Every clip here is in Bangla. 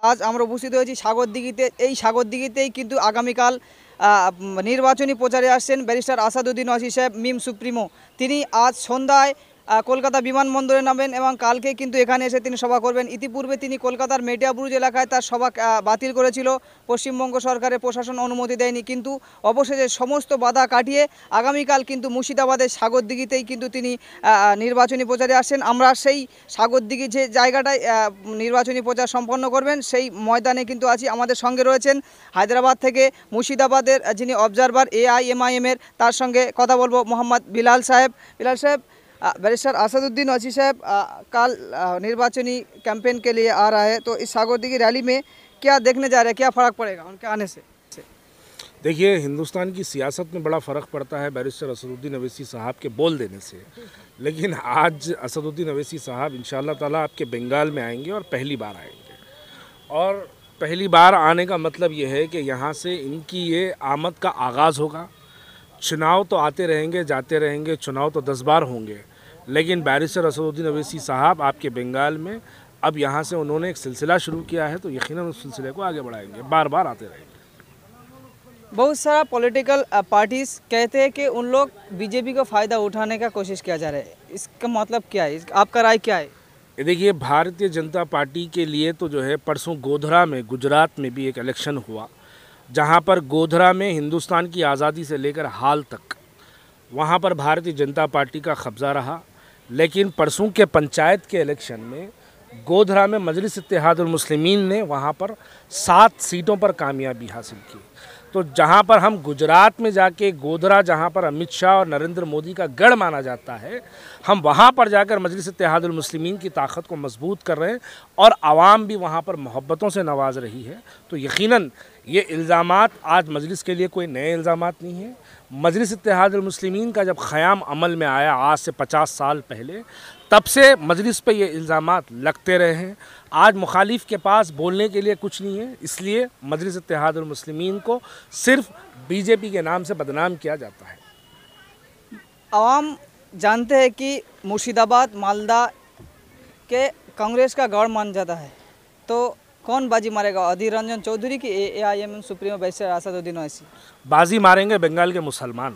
আজ আমরা উপস্থিত হয়েছি সাগরদিঘিতে। এই সাগরদিঘিতেই কিন্তু আগামীকাল নির্বাচনী প্রচারে আসছেন ব্যারিস্টার আসাদুদ্দিন ওয়াসি সাহেব মিম সুপ্রিমো। তিনি আজ সন্ধ্যায় কলকাতা বিমানবন্দরে নামবেন এবং কালকে কিন্তু এখানে এসে তিনি সভা করবেন। ইতিপূর্বে তিনি কলকাতার মেটিয়াবুরুজ এলাকায় তার সভা বাতিল করেছিল, পশ্চিমবঙ্গ সরকারের প্রশাসন অনুমতি দেয়নি, কিন্তু অবশেষে সমস্ত বাধা কাটিয়ে আগামীকাল কিন্তু মুর্শিদাবাদের সাগরদিঘিতেই কিন্তু তিনি নির্বাচনী প্রচারে আসছেন। আমরা সেই সাগরদিঘি যে জায়গাটায় নির্বাচনী প্রচার সম্পন্ন করবেন সেই ময়দানে কিন্তু আছি। আমাদের সঙ্গে রয়েছেন হায়দ্রাবাদ থেকে মুর্শিদাবাদের যিনি অবজারভার AIMIM এর, তার সঙ্গে কথা বলবো মোহাম্মদ বিলাল সাহেব। বিলাल साहब, बैरिस्टर असदुद्दीन ओवैसी साहब कल निर्वाचनी कैंपेन के लिए आ रहा है, तो इस सागरदिघी रैली में क्या देखने जा रहे हैं, क्या फ़र्क पड़ेगा उनके आने से? देखिए, हिंदुस्तान की सियासत में बड़ा फ़र्क पड़ता है बैरिस्टर असदुद्दीन ओवैसी साहब के बोल देने से। लेकिन आज असदुद्दीन ओवैसी साहब इंशाअल्लाह ताला आपके बंगाल में आएंगे और पहली बार आएंगे। और पहली बार आने का मतलब ये है कि यहाँ से इनकी ये आमद का आगाज़ होगा। चुनाव तो आते रहेंगे जाते रहेंगे, चुनाव तो 10 बार होंगे, लेकिन बैरिस्टर असदुद्दीन ओवैसी साहब आपके बंगाल में अब यहाँ से उन्होंने एक सिलसिला शुरू किया है, तो यकीनन उस सिलसिले को आगे बढ़ाएंगे, बार बार आते रहेंगे। बहुत सारा पॉलिटिकल पार्टीज कहते हैं कि उन लोग बीजेपी को फ़ायदा उठाने का कोशिश किया जा रहा है, इसका मतलब क्या है, आपका राय क्या है? देखिए, भारतीय जनता पार्टी के लिए तो जो है परसों गोधरा में गुजरात में भी एक इलेक्शन हुआ, जहां पर गोधरा में हिंदुस्तान की आज़ादी से लेकर हाल तक वहां पर भारतीय जनता पार्टी का कब्ज़ा रहा। लेकिन परसों के पंचायत के इलेक्शन में गोधरा में मजलिस इत्तेहादुल मुस्लिमीन ने वहां पर 7 सीटों पर कामयाबी हासिल की। तो जहां पर हम गुजरात में जाके गोधरा, जहां पर अमित शाह और नरेंद्र मोदी का गढ़ माना जाता है, हम वहां पर जाकर मजलिस इत्तेहादुल मुस्लिमीन की ताकत को मजबूत कर रहे हैं और आवाम भी वहां पर मोहब्बतों से नवाज रही है। तो यकीनन ये इल्ज़ामात आज मजलिस के लिए कोई नए इल्ज़ामात नहीं है। मजलिस इत्तेहादुल मुस्लिमीन का जब क़याम अमल में आया आज से 50 साल पहले, तब से मजलिस पे ये इल्ज़ामात लगते रहे हैं। आज मुखालिफ के पास बोलने के लिए कुछ नहीं है, इसलिए मजलिस इत्तेहादुल मुस्लिमीन को सिर्फ बीजेपी के नाम से बदनाम किया जाता है। आवाम जानते हैं कि मुर्शिदाबाद मालदा के कांग्रेस का गढ़ मान जाता है, तो कौन बाजी मारेगा, अधीर रंजन चौधरी की AIMIM supremo barrister Asaduddin Owaisi? बाजी मारेंगे बंगाल के मुसलमान,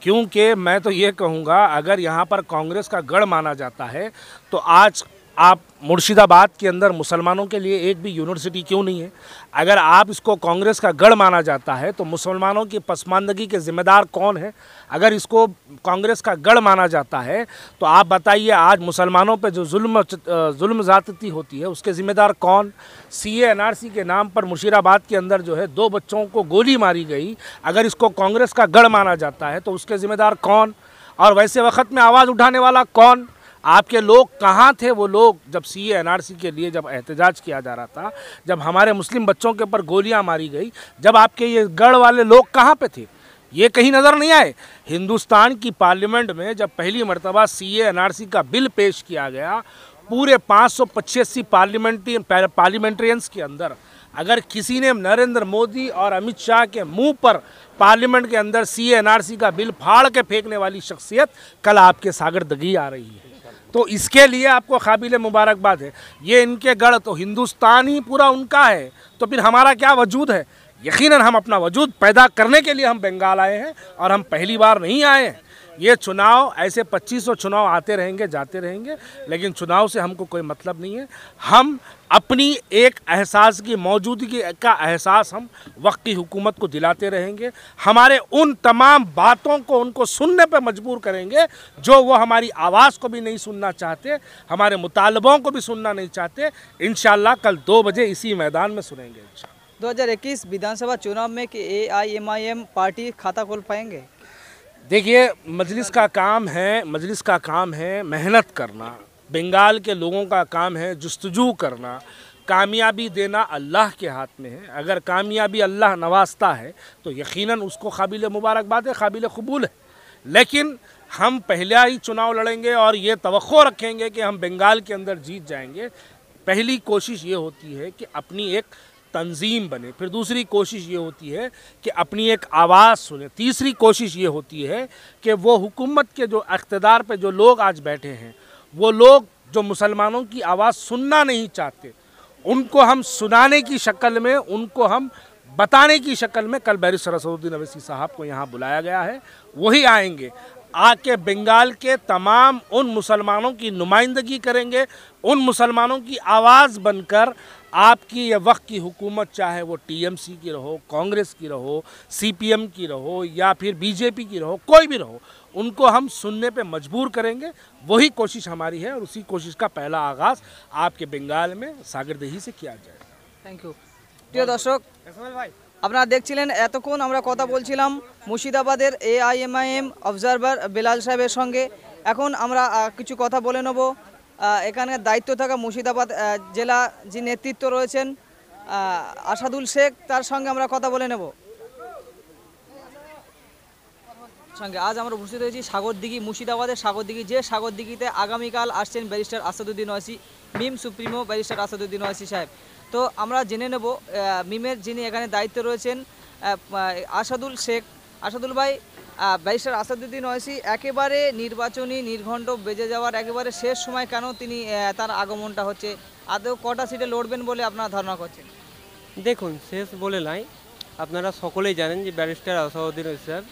क्योंकि मैं तो ये कहूँगा अगर यहाँ पर कांग्रेस का गढ़ माना जाता है तो आज आप मुर्शिदाबाद के अंदर मुसलमानों के लिए एक भी यूनिवर्सिटी क्यों नहीं है? अगर आप इसको कांग्रेस का गढ़ माना जाता है तो मुसलमानों की पसमानदगी के ज़िम्मेदार कौन है? अगर इसको कांग्रेस का गढ़ माना जाता है तो आप बताइए आज मुसलमानों पे जो जुल्म ज़्यादती होती है उसके ज़िम्मेदार कौन? CA NRC के नाम पर मुर्शिदाबाद के अंदर जो है 2 बच्चों को गोली मारी गई, अगर इसको कांग्रेस का गढ़ माना जाता है तो उसके ज़िम्मेदार कौन? और वैसे वक्त में आवाज़ उठाने वाला कौन? आपके लोग कहाँ थे? वो लोग जब CA NRC के लिए जब एहतजाज किया जा रहा था, जब हमारे मुस्लिम बच्चों के ऊपर गोलियां मारी गई, जब आपके ये गढ़ वाले लोग कहाँ पे थे? ये कहीं नज़र नहीं आए। हिंदुस्तान की पार्लियामेंट में जब पहली मरतबा CA NRC का बिल पेश किया गया, पूरे 585 पार्लियामेंट्रियंस के अंदर अगर किसी ने नरेंद्र मोदी और अमित शाह के मुंह पर पार्लियामेंट के अंदर CA NRC का बिल फाड़ के फेंकने वाली शख्सियत कल आपके सागरदिघी आ रही है, तो इसके लिए आपको काबिल मुबारकबाद है। ये इनके गढ़ तो हिंदुस्तान ही पूरा उनका है, तो फिर हमारा क्या वजूद है? यकीनन हम अपना वजूद पैदा करने के लिए हम बंगाल आए हैं और हम पहली बार नहीं आए हैं। ये चुनाव ऐसे 2500 चुनाव आते रहेंगे जाते रहेंगे, लेकिन चुनाव से हमको कोई मतलब नहीं है। हम अपनी एक एहसास की मौजूदगी का एहसास हम वक्त की हुकूमत को दिलाते रहेंगे। हमारे उन तमाम बातों को उनको सुनने पर मजबूर करेंगे जो वो हमारी आवाज़ को भी नहीं सुनना चाहते, हमारे मुतालबों को भी सुनना नहीं चाहते। इंशाअल्लाह कल 2 बजे इसी मैदान में सुनेंगे। 2021 विधानसभा चुनाव में कि AIMIM पार्टी खाता खोल पाएंगे? देखिए, मजलिस का काम है मेहनत करना, बंगाल के लोगों का काम है जुस्तजू करना। कामयाबी देना अल्लाह के हाथ में है। अगर कामयाबी अल्लाह नवाजता है तो यकीनन उसको काबिल मुबारकबाद है, काबिल कबूल है। लेकिन हम पहला ही चुनाव लड़ेंगे और ये तवक्को रखेंगे कि हम बंगाल के अंदर जीत जाएंगे। पहली कोशिश ये होती है कि अपनी एक तंजीम बने, फिर दूसरी कोशिश ये होती है कि अपनी एक आवाज़ सुने, तीसरी कोशिश ये होती है कि वो हुकूमत के जो इक़्तिदार पे जो लोग आज बैठे हैं, वो लोग जो मुसलमानों की आवाज़ सुनना नहीं चाहते, उनको हम सुनाने की शक्ल में, उनको हम बताने की शक्ल में कल बैरिस्टर असदुद्दीन अवैसी साहब को यहाँ बुलाया गया है। वही आएंगे, आके बंगाल के तमाम उन मुसलमानों की नुमाइंदगी करेंगे, उन मुसलमानों की आवाज़ बनकर आपकी ये वक्त की हुकूमत, चाहे वो टीएमसी की रहो, कांग्रेस की रहो, सीपीएम की रहो या फिर बीजेपी की रहो, कोई भी रहो, उनको हम सुनने पे मजबूर करेंगे। वही कोशिश हमारी है और उसी कोशिश का पहला आगाज़ आपके बंगाल में सागरदेही से किया जाएगा। Thank you. প্রিয় দর্শক, আপনারা দেখছিলেন এতক্ষণ আমরা কথা বলছিলাম মুর্শিদাবাদের এআইএমআইএম অবজারভার বেলাল সাহেবের সঙ্গে। এখন আমরা কিছু কথা বলে নেব এখানে দায়িত্ব থাকা মুর্শিদাবাদ জেলা যে নেতৃত্ব রয়েছেন আসাদুল শেখ, তার সঙ্গে আমরা কথা বলে নেব। সঙ্গে আজ আমরা উপস্থিত হয়েছি সাগরদিঘি, মুর্শিদাবাদের সাগরদিঘি, যে সাগরদিঘিতে আগামীকাল আসছেন ব্যারিস্টার আসাদুদ্দিন ওয়াইসি, মিম সুপ্রিমো ব্যারিস্টার আসাদুদ্দিন ওয়াইসি সাহেব। তো আমরা জেনে নেব মিমের যিনি এখানে দায়িত্বে রয়েছেন আসাদুল শেখ। আসাদুল ভাই, ব্যারিস্টার আসাদুদ্দিন ওয়াইসি একেবারে নির্বাচনী নির্ঘণ্ট বেজে যাওয়ার একেবারে শেষ সময় কেন তিনি তার আগমনটা হচ্ছে, আদৌ কটা সিটে লড়বেন বলে আপনারা ধারণা করছেন? দেখুন, শেষ বলে নাই, আপনারা সকলেই জানেন যে ব্যারিস্টার আসাদুদ্দিন ওয়াইসি সাহেব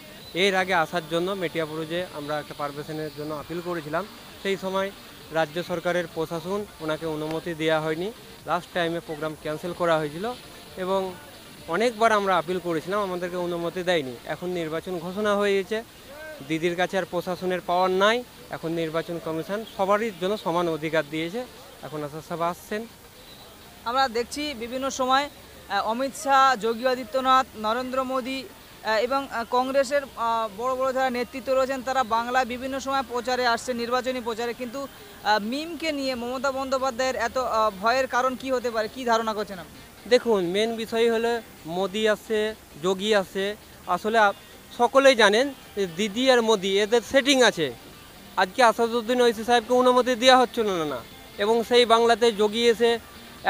এর আগে আসার জন্য মেটিয়াপুরে আমরা একটা পারমিশনের জন্য আপিল করেছিলাম। সেই সময় রাজ্য সরকারের প্রশাসন ওনাকে অনুমতি দেওয়া হয়নি, লাস্ট টাইমে প্রোগ্রাম ক্যান্সেল করা হয়েছিল এবং অনেকবার আমরা আপিল করেছিলাম, আমাদেরকে অনুমতি দেয়নি। এখন নির্বাচন ঘোষণা হয়ে গেছে, দিদির কাছে আর প্রশাসনের পাওয়ার নাই, এখন নির্বাচন কমিশন সবারই জন্য সমান অধিকার দিয়েছে। এখন আসাদ সাহেব আসছেন। আমরা দেখছি বিভিন্ন সময় অমিত শাহ, যোগী আদিত্যনাথ, নরেন্দ্র মোদী এবং কংগ্রেসের বড় বড় যারা নেতৃত্ব রয়েছেন তারা বাংলায় বিভিন্ন সময় প্রচারে আসছে, নির্বাচনী প্রচারে, কিন্তু মিমকে নিয়ে মমতা বন্দ্যোপাধ্যায়ের এত ভয়ের কারণ কি হতে পারে, কি ধারণা করছেন আপনি? দেখুন, মেন বিষয় হলো মোদি আছে, যোগী আছে, আসলে সকলেই জানেন যে দিদি আর মোদি এদের সেটিং আছে। আজকে আসাদুদ্দিন ওয়াইসি সাহেবকে অনুমতি দেওয়া হচ্ছিল না এবং সেই বাংলাতে যোগী এসে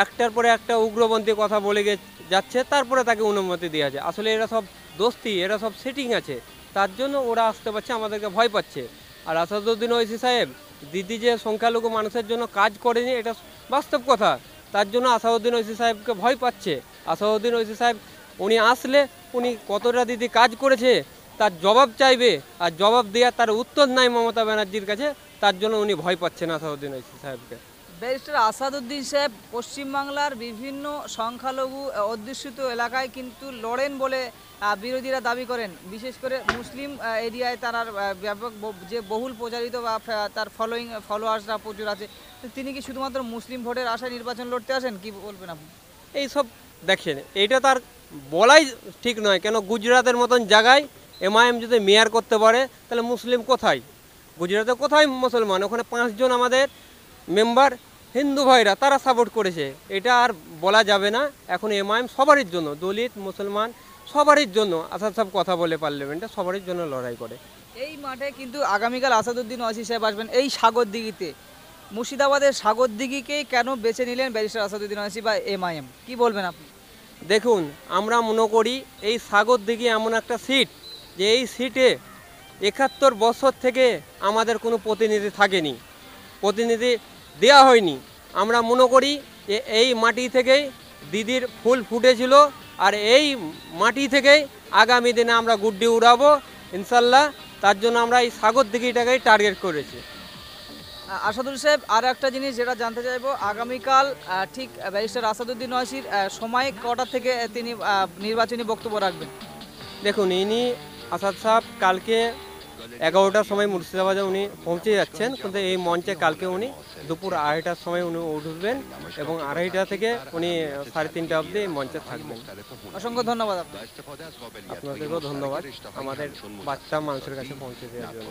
একটার পরে একটা উগ্রপন্থী কথা বলে যাচ্ছে, তারপরে তাকে অনুমতি দেওয়া যায়। আসলে এরা সব দোস্তি, এরা সব সেটিং আছে, তার জন্য ওরা আসতে পারছে, আমাদেরকে ভয় পাচ্ছে। আর আসাদুদ্দিন ওয়াইসি সাহেব দিদি যে সংখ্যালঘু মানুষের জন্য কাজ করেনি, এটা বাস্তব কথা, তার জন্য আসাদুদ্দিন ওয়াইসি সাহেবকে ভয় পাচ্ছে। আসাদুদ্দিন ওয়াইসি সাহেব উনি আসলে উনি কতটা দিদি কাজ করেছে তার জবাব চাইবে, আর জবাব দেওয়ার তার উত্তর নাই মমতা ব্যানার্জির কাছে, তার জন্য উনি ভয় পাচ্ছেন আসাদুদ্দিন ওয়াইসি সাহেবকে। ব্যারিস্টার আসাদুদ্দিন সাহেব পশ্চিমবাংলার বিভিন্ন সংখ্যালঘু অধ্যুষিত এলাকায় কিন্তু লড়েন বলে বিরোধীরা দাবি করেন, বিশেষ করে মুসলিম এরিয়ায় তার ব্যাপক যে বহুল প্রচারিত বা তার ফলোয়ার্সরা প্রচুর আছে। তিনি কি শুধুমাত্র মুসলিম ভোটের আশায় নির্বাচন লড়তে আসেন, কি বলবেন আপনি? এইসব দেখেন, এইটা তার বলাই ঠিক নয়, কেন গুজরাটের মতন জায়গায় এমআইএম যদি মেয়র করতে পারে তাহলে মুসলিম কোথায়? গুজরাটে কোথায় মুসলমান? ওখানে 5 জন আমাদের মেম্বার হিন্দু ভাইরা তারা সাপোর্ট করেছে, এটা আর বলা যাবে না। এখন এমআইএম সবারই জন্য, দলিত মুসলমান সবারই জন্য আসাদ সাহেব কথা বলে পার্লামেন্টে সবারই জন্য লড়াই করে। এই মাঠে কিন্তু আগামীকাল আসাদুদ্দিন ওয়াইসি সাহেব আসবেন এই সাগরদিঘিতে। মুর্শিদাবাদের সাগরদিঘিকেই কেন বেছে নিলেন ব্যারিস্টার আসাদুদ্দিন ওয়াইসি বা এমআইএম, কি বলবেন আপনি? দেখুন, আমরা মনে করি এই সাগরদিঘি এমন একটা সিট যে এই সিটে 71 বছর থেকে আমাদের কোনো প্রতিনিধি থাকেনি, প্রতিনিধি দেওয়া হয়নি। আমরা মনে করি যে এই মাটি থেকেই দিদির ফুল ফুটেছিল, আর এই মাটি থেকেই আগামী দিনে আমরা গুড্ডি উড়াবো ইনশাল্লাহ। তার জন্য আমরা এই সাগরদিঘিটাকেই টার্গেট করেছি। আসাদুল সাহেব, আর একটা জিনিস যেটা জানতে চাইবো, আগামীকাল ঠিক ব্যারিস্টার আসাদুদ্দিন ওয়াইসির সময় কটা থেকে তিনি নির্বাচনী বক্তব্য রাখবেন? দেখুন, ইনি আসাদ সাহেব কালকে 11টার সময় মুর্শিদাবাদে উনি পৌঁছে যাচ্ছেন, কিন্তু এই মঞ্চে কালকে উনি দুপুর 2:30টার সময় উনি উঠবেন এবং 2:30টা থেকে উনি 3:30টা অবধি এই মঞ্চে থাকবেন। অসংখ্য ধন্যবাদ আপনাদেরকেও ধন্যবাদ আমাদের বাচ্চা মানুষের কাছে পৌঁছে দেওয়ার জন্য।